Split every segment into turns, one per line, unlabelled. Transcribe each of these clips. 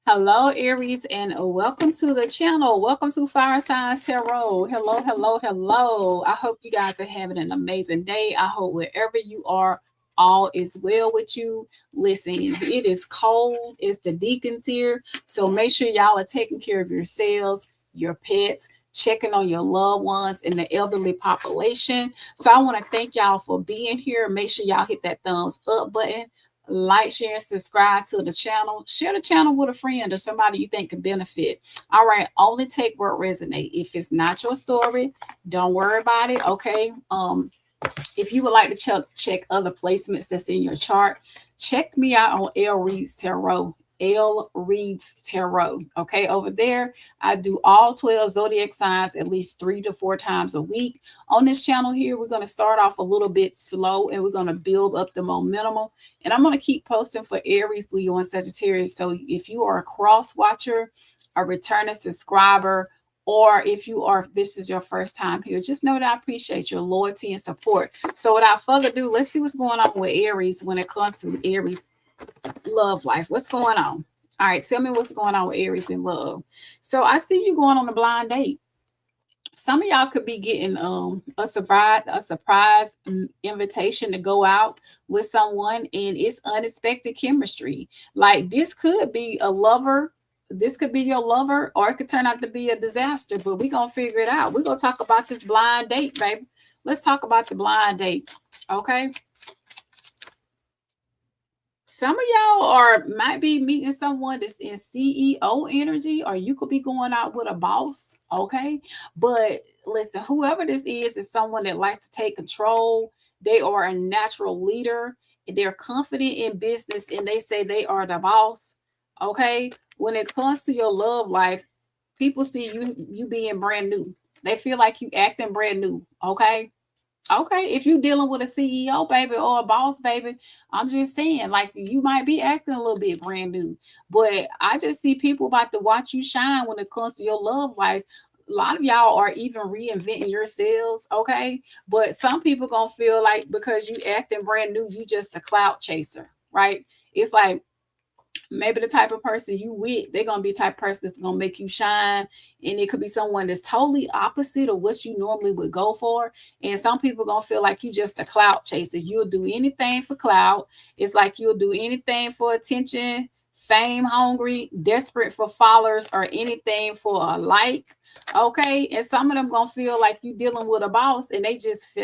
Hello, Aries, and welcome to the channel. Welcome to Fire Signs Tarot. Hello, hello, hello. I hope you guys are having an amazing day. I hope wherever you are, all is well with you. Listen, it is cold. It's the deacons here. So make sure y'all are taking care of yourselves, your pets, checking on your loved ones and the elderly population. So I want to thank y'all for being here. Make sure y'all hit that thumbs up button, like, share, and subscribe to the channel. Share the channel with a friend or somebody you think could benefit. All right, only take what resonate. If it's not your story, don't worry about it. Okay. If you would like to check other placements that's in your chart, check me out on L Reads Tarot. L Reads Tarot. Okay, over there, I do all 12 zodiac signs at least 3 to 4 times a week. On this channel here, we're going to start off a little bit slow and we're going to build up the momentum. And I'm going to keep posting for Aries, Leo, and Sagittarius. So if you are a cross watcher, a returning subscriber, or if this is your first time here, just know that I appreciate your loyalty and support. So without further ado, let's see what's going on with Aries when it comes to Aries love life. What's going on? All right, tell me what's going on with Aries in love. So I see you going on a blind date. Some of y'all could be getting a surprise invitation to go out with someone, and it's unexpected chemistry. Like this could be a lover, this could be your lover, or it could turn out to be a disaster, but we're gonna figure it out. We're gonna talk about this blind date, baby. Let's talk about the blind date. Okay. Some of y'all might be meeting someone that's in CEO energy, or you could be going out with a boss. Okay. But listen, whoever this is someone that likes to take control. They are a natural leader. They're confident in business and they say they are the boss. Okay. When it comes to your love life, people see you being brand new. They feel like you acting brand new. Okay. Okay, if you're dealing with a CEO, baby, or a boss, baby, I'm just saying, like, you might be acting a little bit brand new. But I just see people about to watch you shine when it comes to your love life. A lot of y'all are even reinventing yourselves, okay? But some people gonna feel like because you acting brand new, you just a clout chaser, right? It's like maybe the type of person you with, they're gonna be the type of person that's gonna make you shine. And it could be someone that's totally opposite of what you normally would go for. And some people gonna feel like you just a clout chaser. You'll do anything for clout. It's like you'll do anything for attention, fame hungry, desperate for followers, or anything for a like. Okay. And some of them gonna feel like you dealing with a boss and they just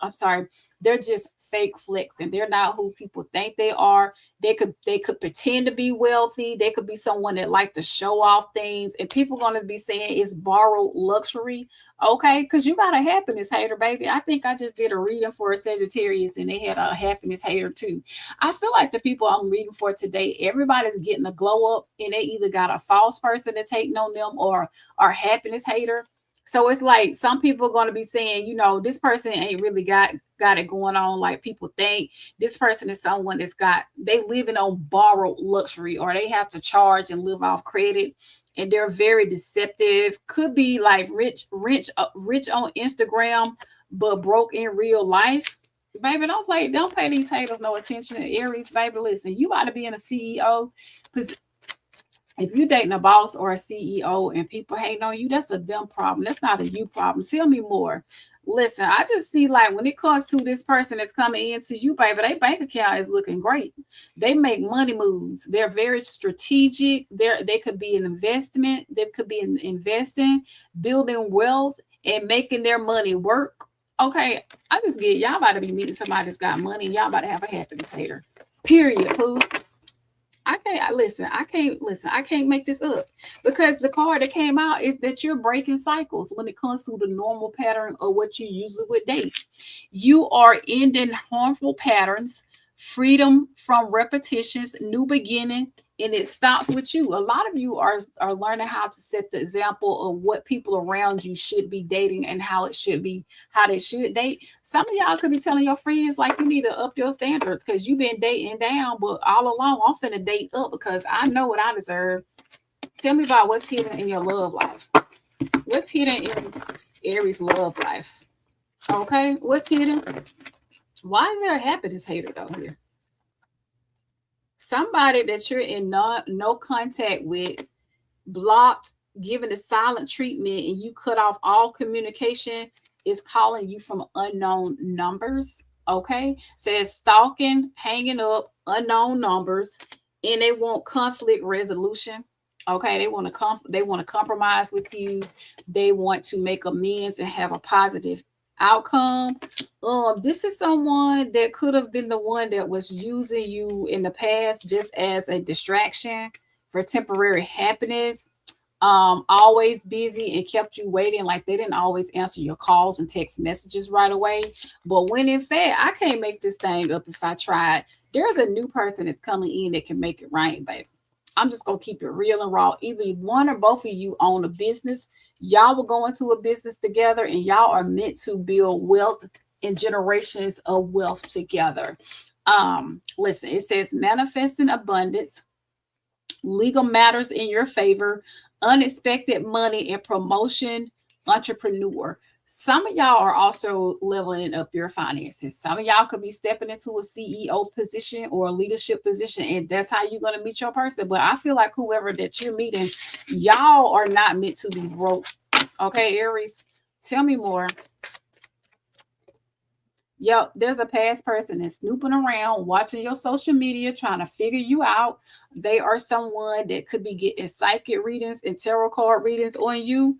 I'm sorry, they're just fake flexing. They're not who people think they are. They could pretend to be wealthy. They could be someone that like to show off things, and people gonna be saying it's borrowed luxury. Okay, because you got a happiness hater, baby. I think I just did a reading for a Sagittarius, and they had a happiness hater too. I feel like the people I'm reading for today, everybody's getting a glow up, and they either got a false person that's hating on them or happiness hater. So it's like some people are going to be saying, this person ain't really got it going on like people think. This person is someone they living on borrowed luxury, or they have to charge and live off credit, and they're very deceptive. Could be like rich on Instagram, but broke in real life. Baby, don't pay these haters no attention. Aries, baby, listen, you ought to be in a CEO. If you're dating a boss or a CEO and people hating on you, that's a them problem. That's not a you problem. Tell me more. Listen, I just see like when it comes to this person that's coming into you, baby, their bank account is looking great. They make money moves. They're very strategic. They could be an investment. They could be investing, building wealth, and making their money work. Okay, I just get y'all about to be meeting somebody that's got money. And y'all about to have a happiness hater. Period. Who? I can't make this up, because the card that came out is that you're breaking cycles when it comes to the normal pattern of what you usually would date. You are ending harmful patterns, freedom from repetitions, new beginning, and it stops with you. A lot of you are learning how to set the example of what people around you should be dating and how they should date. Some of y'all could be telling your friends like you need to up your standards because you've been dating down, but all along I'm finna date up because I know what I deserve. Tell me about what's hidden in your love life. What's hidden in Aries love life? Okay, what's hidden? Why is there a happiness hater though here? somebody that you're in no contact with, blocked, given the silent treatment, and you cut off all communication, is calling you from unknown numbers. Okay, says stalking, hanging up, unknown numbers, and they want conflict resolution. Okay, they want to compromise with you. They want to make amends and have a positive outcome. This is someone that could have been the one that was using you in the past just as a distraction for temporary happiness. Always busy and kept you waiting, like they didn't always answer your calls and text messages right away. But when in fact, I can't make this thing up if I tried, there's a new person that's coming in that can make it rain, baby. I'm just gonna keep it real and raw. Either one or both of you own a business. Y'all will go into a business together, and y'all are meant to build wealth and generations of wealth together. Listen, it says manifesting abundance, legal matters in your favor, unexpected money and promotion, entrepreneur. Some of y'all are also leveling up your finances. Some of y'all could be stepping into a CEO position or a leadership position, and that's how you're going to meet your person. But I feel like whoever that you're meeting, y'all are not meant to be broke. Okay, Aries, tell me more. Yep, there's a past person that's snooping around, watching your social media, trying to figure you out. They are someone that could be getting psychic readings and tarot card readings on you.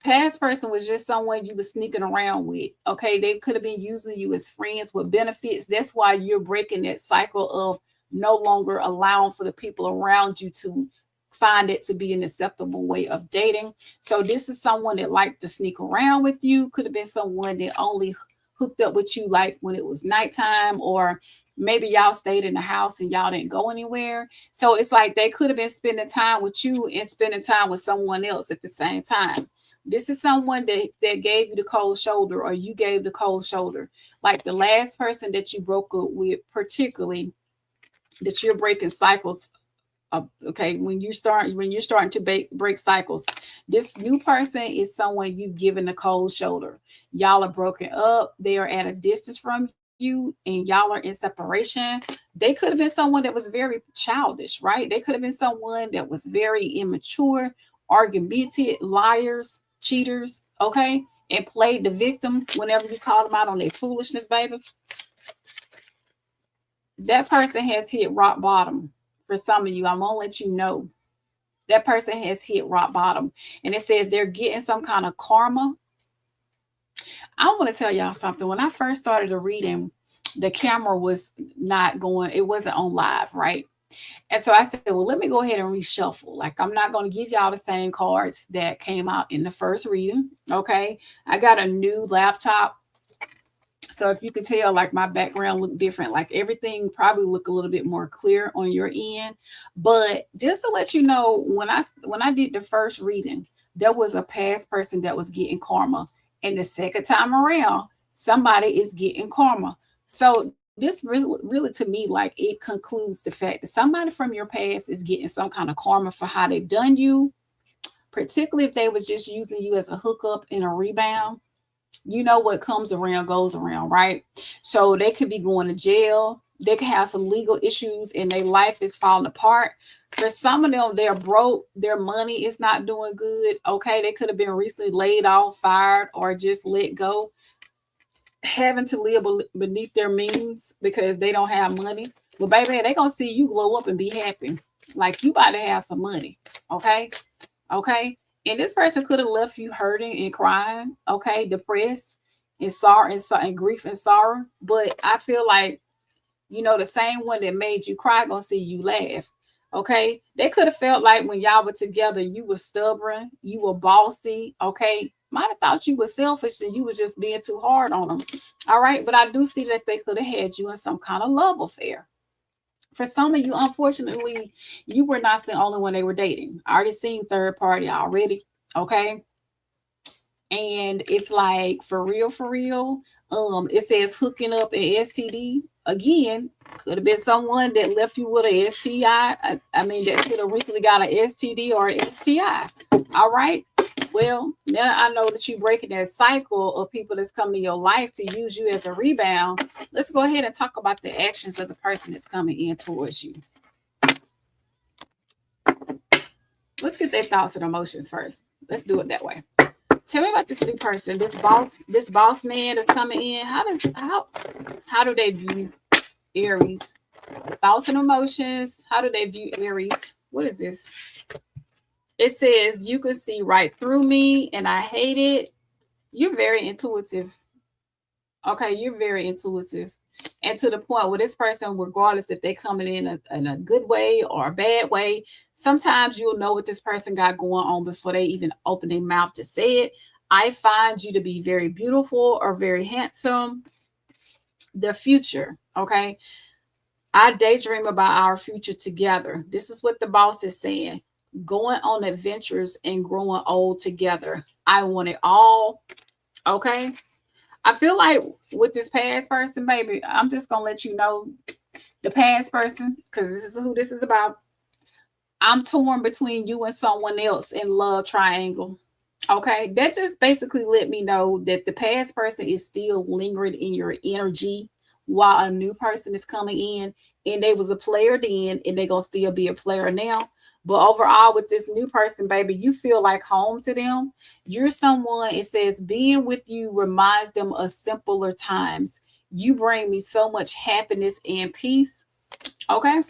Past person was just someone you were sneaking around with. Okay, they could have been using you as friends with benefits. That's why you're breaking that cycle of no longer allowing for the people around you to find it to be an acceptable way of dating. So this is someone that liked to sneak around with you. Could have been someone that only hooked up with you like when it was nighttime, or maybe y'all stayed in the house and y'all didn't go anywhere. So it's like they could have been spending time with you and spending time with someone else at the same time. This is someone that gave you the cold shoulder, or you gave the cold shoulder. Like the last person that you broke up with, particularly, that you're breaking cycles. Okay, when you're starting to break cycles, this new person is someone you've given a cold shoulder. Y'all are broken up. They are at a distance from you, and y'all are in separation. They could have been someone that was very childish, right? They could have been someone that was very immature, argumentative, liars, cheaters, okay, and played the victim whenever you call them out on their foolishness, baby. That person has hit rock bottom. For some of you, I'm gonna let you know that person has hit rock bottom, and it says they're getting some kind of karma. I want to tell y'all something. When I first started the reading, the camera was not going, it wasn't on live, right? And so I said, well, let me go ahead and reshuffle. Like, I'm not going to give y'all the same cards that came out in the first reading. Okay. I got a new laptop. So if you could tell, like my background looked different, like everything probably looked a little bit more clear on your end. But just to let you know, when I did the first reading, there was a past person that was getting karma. And the second time around, somebody is getting karma. So this really to me, like it concludes the fact that somebody from your past is getting some kind of karma for how they've done you, particularly if they was just using you as a hookup and a rebound. You know what comes around goes around, right? So they could be going to jail. They could have some legal issues and their life is falling apart. For some of them, they're broke. Their money is not doing good. Okay, they could have been recently laid off, fired, or just let go, having to live beneath their means because they don't have money. But baby, they gonna see you glow up and be happy. Like you about to have some money. Okay. Okay. And this person could have left you hurting and crying, okay, depressed and sorrow and grief and sorrow. But I feel like, the same one that made you cry gonna see you laugh. Okay. They could have felt like when y'all were together, you were stubborn, you were bossy, okay. Might have thought you were selfish and you was just being too hard on them. All right. But I do see that they could have had you in some kind of love affair. For some of you, unfortunately, you were not the only one they were dating. I already seen third party already. Okay. And it's like for real. It says hooking up an STD. Again, could have been someone that left you with a STI. I mean, that could have recently got an STD or an STI. All right. Well, now I know that you're breaking that cycle of people that's coming to your life to use you as a rebound. Let's go ahead and talk about the actions of the person that's coming in towards you. Let's get their thoughts and emotions first. Let's do it that way. Tell me about this new person, this boss man that's coming in. How do they view Aries? Thoughts and emotions. How do they view Aries? What is this? It says you can see right through me and I hate it. You're very intuitive. Okay, you're very intuitive. And to the point where this person, regardless if they're coming in a good way or a bad way, sometimes you'll know what this person got going on before they even open their mouth to say it. I find you to be very beautiful or very handsome. The future, okay? I daydream about our future together. This is what the boss is saying. Going on adventures and growing old together. I want it all, okay? I feel like with this past person, baby, I'm just gonna let you know the past person, because this is who this is about. I'm torn between you and someone else in love triangle. Okay, that just basically let me know that the past person is still lingering in your energy while a new person is coming in, and they was a player then, and they gonna still be a player now. But overall, with this new person, baby, you feel like home to them. You're someone, it says, being with you reminds them of simpler times. You bring me so much happiness and peace. Okay,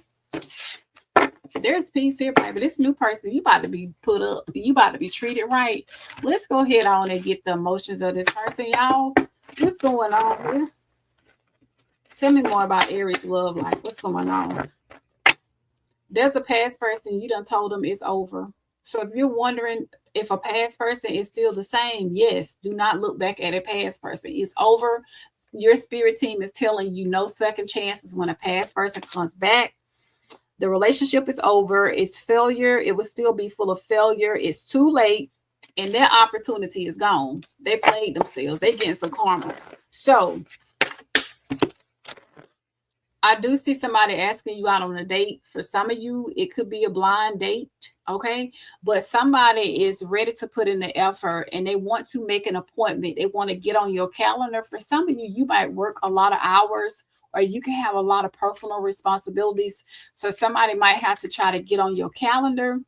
there's peace here, baby. This new person, you about to be put up. You about to be treated right. Let's go ahead on and get the emotions of this person, y'all. What's going on here? Tell me more about Aries' love life. What's going on? There's a past person, you done told them it's over. So if you're wondering if a past person is still the same, yes, do not look back at a past person. It's over. Your spirit team is telling you no second chances when a past person comes back. The relationship is over. It's failure. It will still be full of failure. It's too late. And their opportunity is gone. They played themselves. They getting some karma. So I do see somebody asking you out on a date. For some of you, it could be a blind date, okay? But somebody is ready to put in the effort and they want to make an appointment. They want to get on your calendar. For some of you, you might work a lot of hours or you can have a lot of personal responsibilities. So somebody might have to try to get on your calendar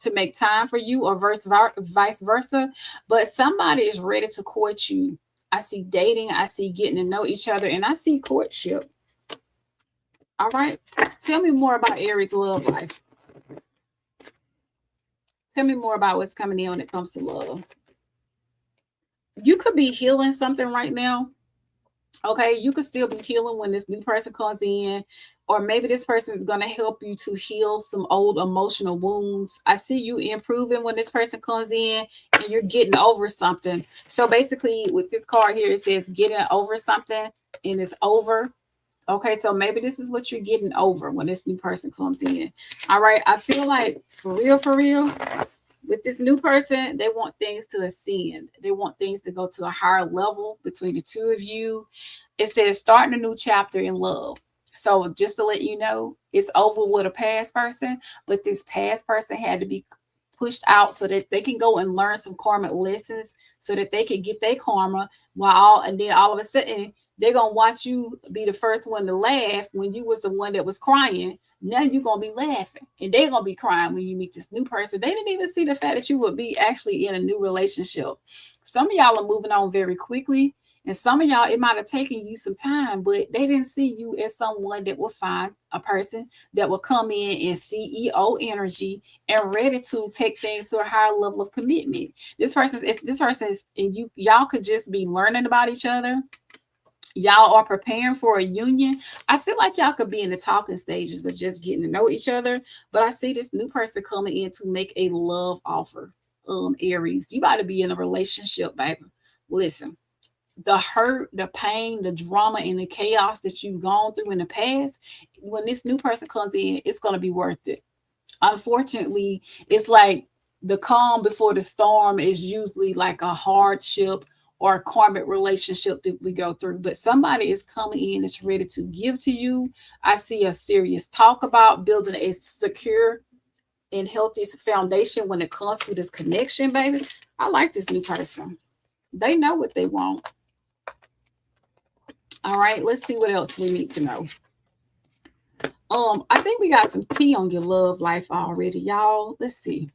to make time for you or vice versa. But somebody is ready to court you. I see dating, I see getting to know each other, and I see courtship. All right. Tell me more about Aries' love life. Tell me more about what's coming in when it comes to love. You could be healing something right now. Okay. You could still be healing when this new person comes in, or maybe this person is going to help you to heal some old emotional wounds. I see you improving when this person comes in and you're getting over something. So basically, with this card here, it says getting over something and it's over. Okay, so maybe this is what you're getting over when this new person comes in. All right, I feel like for real, with this new person, they want things to ascend. They want things to go to a higher level between the two of you. It says starting a new chapter in love. So just to let you know, it's over with a past person, but this past person had to be pushed out so that they can go and learn some karmic lessons so that they can get their karma and then all of a sudden they're gonna watch you be the first one to laugh when you was the one that was crying. Now you're gonna be laughing and they're gonna be crying when you meet this new person. They didn't even see the fact that you would be actually in a new relationship. Some of y'all are moving on very quickly, and some of y'all, it might have taken you some time, but they didn't see you as someone that will find a person that will come in CEO energy and ready to take things to a higher level of commitment. This person is, and y'all could just be learning about each other. Y'all are preparing for a union. I feel like y'all could be in the talking stages of just getting to know each other. But I see this new person coming in to make a love offer. Aries, you about to be in a relationship, baby. Listen, the hurt, the pain, the drama, and the chaos that you've gone through in the past, when this new person comes in, it's going to be worth it. Unfortunately, it's like the calm before the storm is usually like a hardship or a karmic relationship that we go through. But somebody is coming in that's ready to give to you. I see a serious talk about building a secure and healthy foundation when it comes to this connection, baby. I like this new person. They know what they want. All right, let's see what else we need to know. I think we got some tea on your love life already, y'all. Let's see.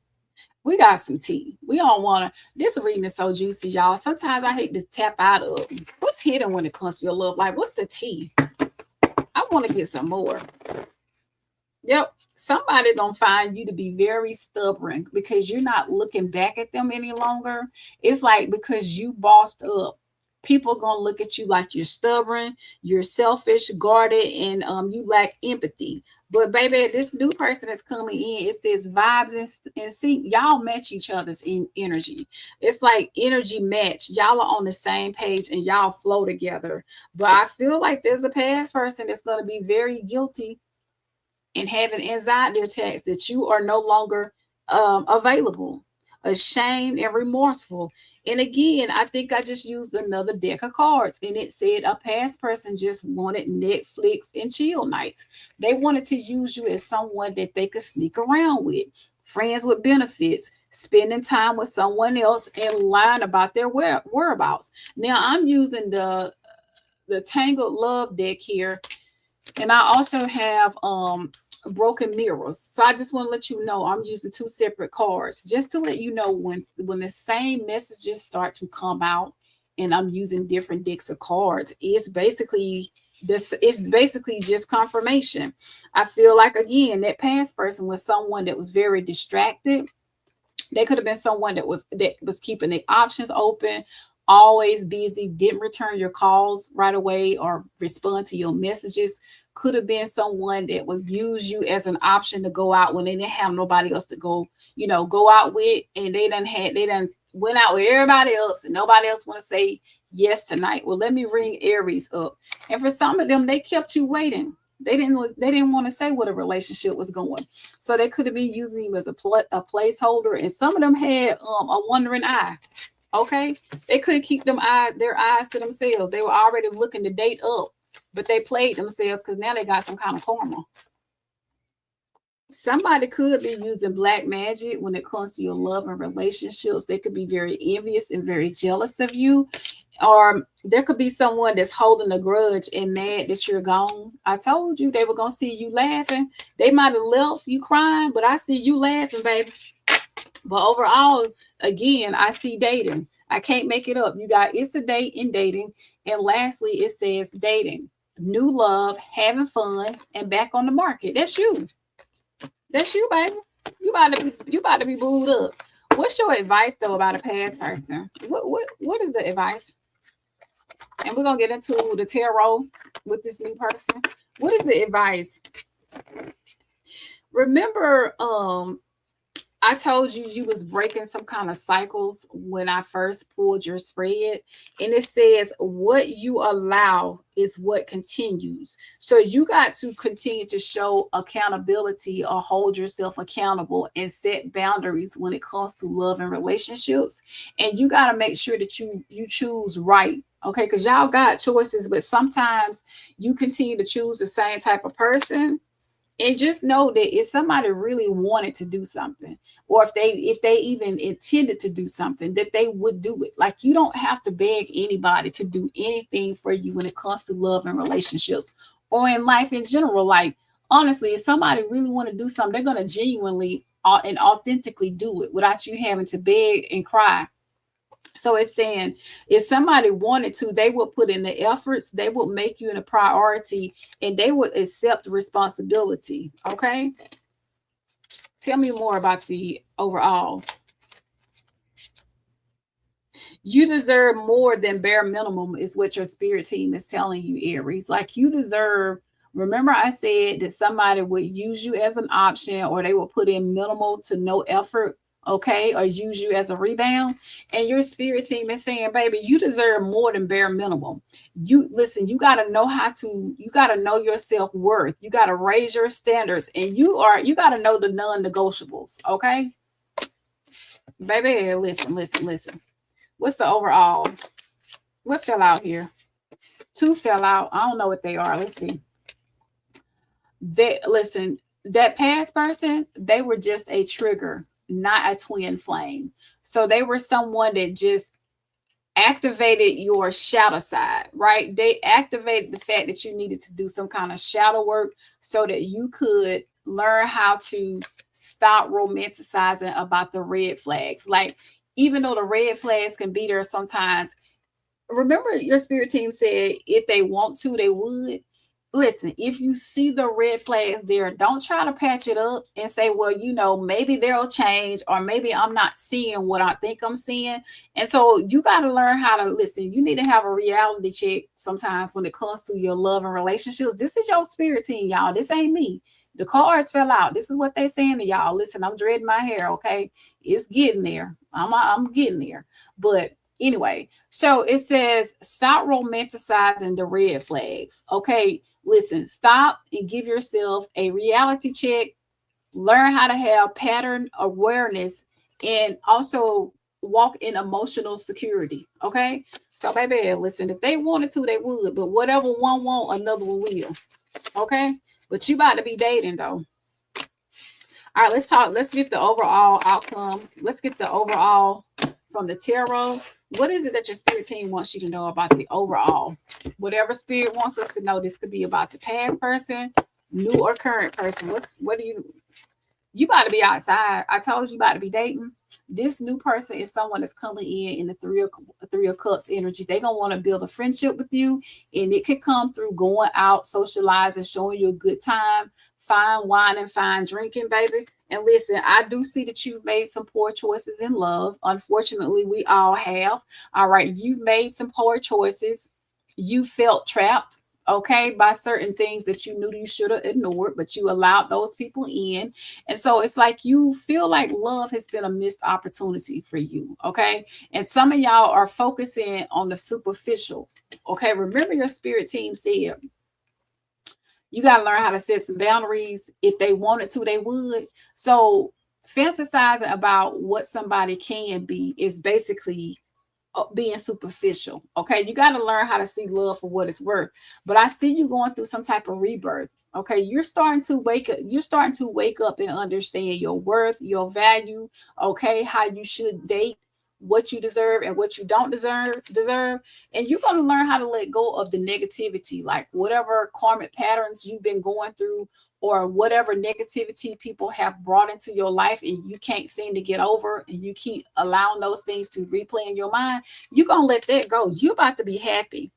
We got some tea. We don't want to. This reading is so juicy, y'all. Sometimes I hate to tap out of what's hidden when it comes to your love. Like, what's the tea? I want to get some more. Yep. Somebody gonna find you to be very stubborn because you're not looking back at them any longer. It's like because you bossed up, people gonna look at you like you're stubborn, you're selfish, guarded, and you lack empathy. But baby, this new person that's coming in, it says vibes and sync. Y'all match each other's in energy. It's like energy match. Y'all are on the same page and y'all flow together. But I feel like there's a past person that's gonna be very guilty and having anxiety attacks that you are no longer available, ashamed and remorseful. And again, I think I just used another deck of cards and it said a past person just wanted Netflix and chill nights. They wanted to use you as someone that they could sneak around with, friends with benefits, spending time with someone else and lying about their whereabouts. Now I'm using the Tangled Love deck here, and I also have broken mirrors. So I just want to let you know I'm using two separate cards just to let you know when the same messages start to come out and I'm using different decks of cards. It's basically just confirmation. I feel like again that past person was someone that was very distracted. They could have been someone that was keeping their options open, always busy, didn't return your calls right away or respond to your messages. Could have been someone that would use you as an option to go out when they didn't have nobody else to go out with, and they done went out with everybody else and nobody else want to say yes tonight. Well, let me ring Aries up. And for some of them, they kept you waiting. They didn't want to say what a relationship was going. So they could have been using you as a placeholder, and some of them had a wandering eye. Okay, they couldn't keep their eyes to themselves. They were already looking to date up, but they played themselves because now they got some kind of karma. Somebody could be using black magic when it comes to your love and relationships. They could be very envious and very jealous of you. Or there could be someone that's holding a grudge and mad that you're gone. I told you they were gonna see you laughing. They might have left you crying, but I see you laughing, baby. But overall, again, I see dating. I can't make it up. You got it's a date in dating. And lastly, it says dating, new love, having fun, and back on the market. That's you. That's you, baby. You about to be booed up. What's your advice though about a past person? What is the advice? And we're gonna get into the tarot with this new person. What is the advice? Remember, I told you you was breaking some kind of cycles when I first pulled your spread, and it says what you allow is what continues. So you got to continue to show accountability or hold yourself accountable and set boundaries when it comes to love and relationships. And you got to make sure that you choose right. Okay, because y'all got choices, but sometimes you continue to choose the same type of person, and just know that if somebody really wanted to do something, or if they even intended to do something, that they would do it. Like, you don't have to beg anybody to do anything for you when it comes to love and relationships or in life in general. Like, honestly, if somebody really want to do something, they're going to genuinely and authentically do it without you having to beg and cry. So it's saying if somebody wanted to, they would put in the efforts, they would make you in a priority, and they would accept responsibility. Okay. Tell me more about the overall. You deserve more than bare minimum, is what your spirit team is telling you, Aries. Like, you deserve. Remember, I said that somebody would use you as an option, or they will put in minimal to no effort, okay, or use you as a rebound. And your spirit team is saying, baby, you deserve more than bare minimum. You listen, you got to know you got to know your self-worth. You got to raise your standards, and you got to know the non-negotiables, okay? Baby, listen. What's the overall? What fell out here? Two fell out. I don't know what they are. Let's see. Listen, that past person, they were just a trigger, not a twin flame. So they were someone that just activated your shadow side, right? They activated the fact that you needed to do some kind of shadow work so that you could learn how to stop romanticizing about the red flags. Like, even though the red flags can be there sometimes, remember your spirit team said if they want to, they would. Listen, if you see the red flags there, don't try to patch it up and say, well, maybe they'll change, or maybe I'm not seeing what I think I'm seeing. And so you got to learn how to listen. You need to have a reality check sometimes when it comes to your love and relationships. This is your spirit team, y'all. This ain't me. The cards fell out. This is what they saying to y'all. Listen, I'm dreading my hair, okay? It's getting there. I'm getting there. But anyway, so it says stop romanticizing the red flags. Okay, listen, stop and give yourself a reality check. Learn how to have pattern awareness, and also walk in emotional security. Okay, so baby, listen, if they wanted to, they would, but whatever one want, another one will. Okay, but you about to be dating though. All right, let's talk. Let's get the overall outcome. Let's get the overall from the tarot. What is it that your spirit team wants you to know about the overall? Whatever spirit wants us to know, this could be about the past person, new or current person. What do you about to be outside. I told you about to be dating. This new person is someone that's coming in the three of cups energy. They're gonna want to build a friendship with you, and it could come through going out, socializing, showing you a good time, fine wine and fine drinking, baby. And listen, I do see that you've made some poor choices in love. Unfortunately, we all have. All right, you've made some poor choices. You felt trapped, okay, by certain things that you knew you should have ignored, but you allowed those people in. And so it's like you feel like love has been a missed opportunity for you, okay? And some of y'all are focusing on the superficial, okay? Remember, your spirit team said you got to learn how to set some boundaries. If they wanted to, they would. So fantasizing about what somebody can be is basically being superficial. Okay, you got to learn how to see love for what it's worth. But I see you going through some type of rebirth. Okay, you're starting to wake up. You're starting to wake up and understand your worth, your value. Okay, how you should date, what you deserve and what you don't deserve. And you're going to learn how to let go of the negativity, like whatever karmic patterns you've been going through, or whatever negativity people have brought into your life and you can't seem to get over, and you keep allowing those things to replay in your mind. You're going to let that go. You're about to be happy.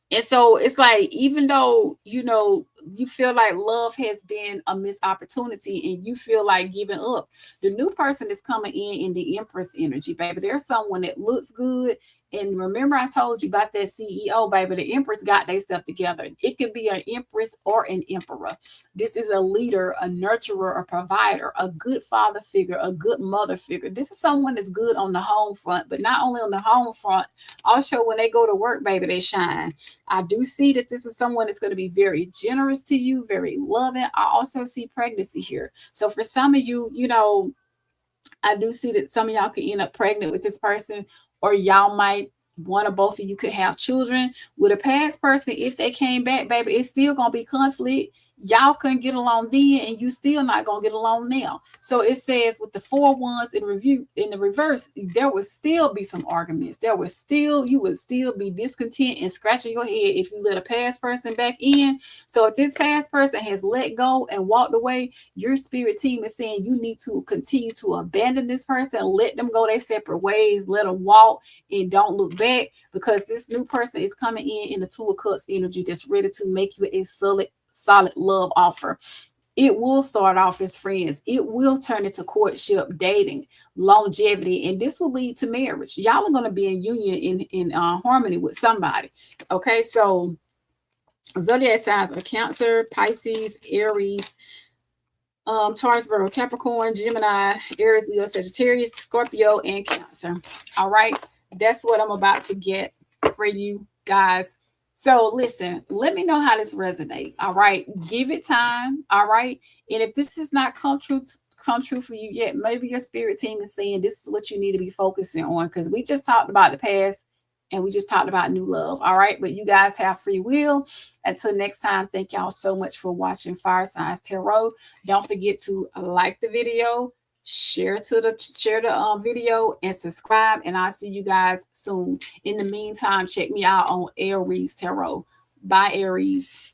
And so it's like, even though, you feel like love has been a missed opportunity and you feel like giving up, the new person is coming in the Empress energy, baby. There's someone that looks good. And remember, I told you about that CEO, baby. The Empress got their stuff together. It could be an Empress or an Emperor. This is a leader, a nurturer, a provider, a good father figure, a good mother figure. This is someone that's good on the home front, but not only on the home front, also when they go to work, baby, they shine. I do see that this is someone that's going to be very generous to you, very loving. I also see pregnancy here. So for some of you, I do see that some of y'all could end up pregnant with this person, or y'all might, one or both of you could have children with a past person. If they came back, baby, it's still gonna be conflict. Y'all couldn't get along then, and you still not gonna get along now. So it says with the 4 wands in the reverse, there would still be some arguments. You would still be discontent and scratching your head if you let a past person back in. So if this past person has let go and walked away, your spirit team is saying you need to continue to abandon this person, let them go their separate ways, let them walk, and don't look back, because this new person is coming in the 2 of Cups energy that's ready to make you a solid love offer. It will start off as friends. It will turn into courtship, dating, longevity, and this will lead to marriage. Y'all are going to be in union, in harmony with somebody. Okay, so zodiac signs are Cancer, Pisces, Aries, Taurus, Virgo, Capricorn, Gemini, Aries, Leo, Sagittarius, Scorpio, and Cancer. All right, that's what I'm about to get for you guys. So listen, let me know how this resonates. All right, give it time. All right, and if this has not come true for you yet, maybe your spirit team is saying this is what you need to be focusing on, because we just talked about the past and we just talked about new love. All right, but you guys have free will. Until next time, thank y'all so much for watching Fire Signs Tarot. Don't forget to like the video, share the video, and subscribe, and I'll see you guys soon. In the meantime, check me out on Aries Tarot. Bye, Aries.